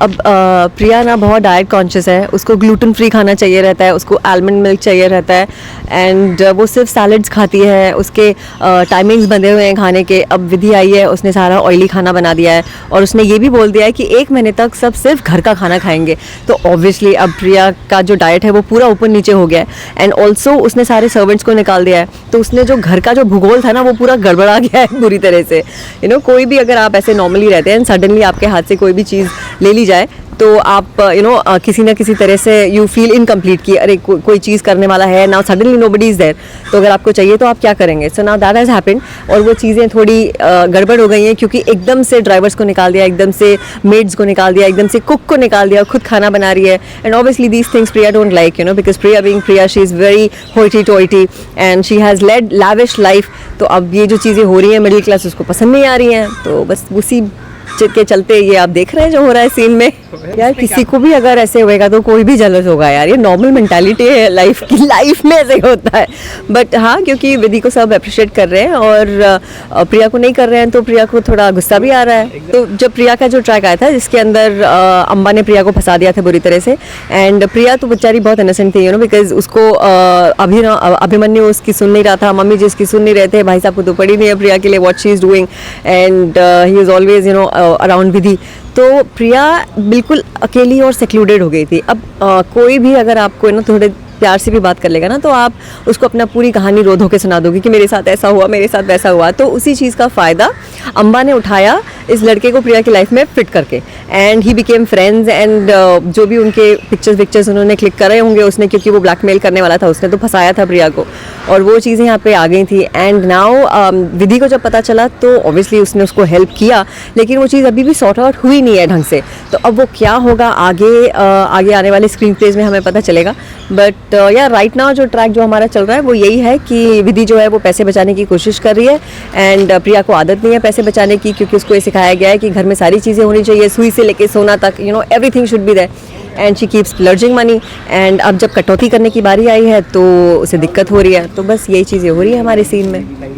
अब प्रिया ना बहुत डाइट कॉन्शियस है, उसको ग्लूटेन फ्री खाना चाहिए रहता है, उसको आलमंड मिल्क चाहिए रहता है एंड वो सिर्फ सैलड्स खाती है, उसके टाइमिंग्स बंधे हुए हैं खाने के। अब विधि आई है, उसने सारा ऑयली खाना बना दिया है और उसने ये भी बोल दिया है कि 1 महीने तक सब सिर्फ घर का खाना खाएंगे। तो ऑब्वियसली अब प्रिया का जो डाइट है वो पूरा ऊपर नीचे हो गया है एंड ऑल्सो उसने सारे सर्वेंट्स को निकाल दिया है। तो उसने जो घर का जो भूगोल था ना वो पूरा गड़बड़ा गया है बुरी तरह से। कोई भी अगर आप ऐसे नॉर्मली रहते हैं सडनली आपके हाथ से कोई भी चीज़ ले ली जाए तो आप किसी ना किसी तरह से यू फील इनकम्प्लीट कि अरे कोई चीज़ करने वाला है now suddenly nobody is there. तो अगर आपको चाहिए तो आप क्या करेंगे? So now that has happened और वो चीज़ें थोड़ी गड़बड़ हो गई हैं क्योंकि एकदम से ड्राइवर्स को निकाल दिया, एकदम से मेड्स को निकाल दिया, एकदम से कुक को निकाल दिया, खुद खाना बना रही है and obviously these things Priya don't like because Priya being Priya she is very hoity toity and she has led lavish life. तो अब ये जो चीज़ें हो रही हैं मिडिल क्लास उसको पसंद नहीं आ रही हैं। तो बस उसी के चलते ये आप देख रहे हैं जो हो रहा है सीन में। यार किसी को भी अगर ऐसे होएगा तो कोई भी जेलस होगा यार, ये नॉर्मल मेंटालिटी है लाइफ की, लाइफ में ऐसे होता है। बट हाँ, क्योंकि विधि को सब अप्रिशिएट कर रहे हैं और प्रिया को नहीं कर रहे हैं तो प्रिया को थोड़ा गुस्सा भी आ रहा है। तो जब प्रिया का जो ट्रैक आया था जिसके अंदर अम्बा ने प्रिया को फंसा दिया था बुरी तरह से एंड प्रिया तो बेचारी बहुत इनोसेंट थी बिकॉज उसको अभिमन्यु उसकी सुन नहीं रहा था, मम्मी जी उसकी सुन नहीं रहे थे, भाई साहब को तो पड़ी नहीं है प्रिया के लिए what she is doing and he is always around Vidhi. तो प्रिया बिल्कुल अकेली और सेक्लूडेड हो गई थी। अब कोई भी अगर आपको थोड़े प्यार से भी बात कर लेगा ना तो आप उसको अपना पूरी कहानी रो धो के सुना दोगे कि मेरे साथ ऐसा हुआ, मेरे साथ वैसा हुआ। तो उसी चीज़ का फ़ायदा अम्बा ने उठाया इस लड़के को प्रिया की लाइफ में फिट करके and he became friends and जो भी उनके पिक्चर्स उन्होंने क्लिक करे होंगे उसने, क्योंकि वो ब्लैकमेल करने वाला था, उसने तो फंसाया था प्रिया को और वो चीज़ें यहाँ पे आ गई थी। एंड नाउ विधि को जब पता चला तो ऑब्वियसली उसने उसको हेल्प किया लेकिन वो चीज़ अभी भी सॉर्ट आउट हुई नहीं है ढंग से। तो अब वो क्या होगा आगे आने वाले स्क्रीन प्लेज में हमें पता चलेगा। बट यार राइट नाउ जो ट्रैक जो हमारा चल रहा है वो यही है कि विधि जो है वो पैसे बचाने की कोशिश कर रही है एंड प्रिया को आदत नहीं है पैसे बचाने की, क्योंकि उसको ये सिखाया गया है कि घर में सारी चीज़ें होनी चाहिए, सुई से लेके सोना तक, everything should be there and she keeps splurging money. And अब जब कटौती करने की बारी आई है तो उसे दिक्कत हो रही है। तो बस यही चीज़ें हो रही है हमारे सीन में।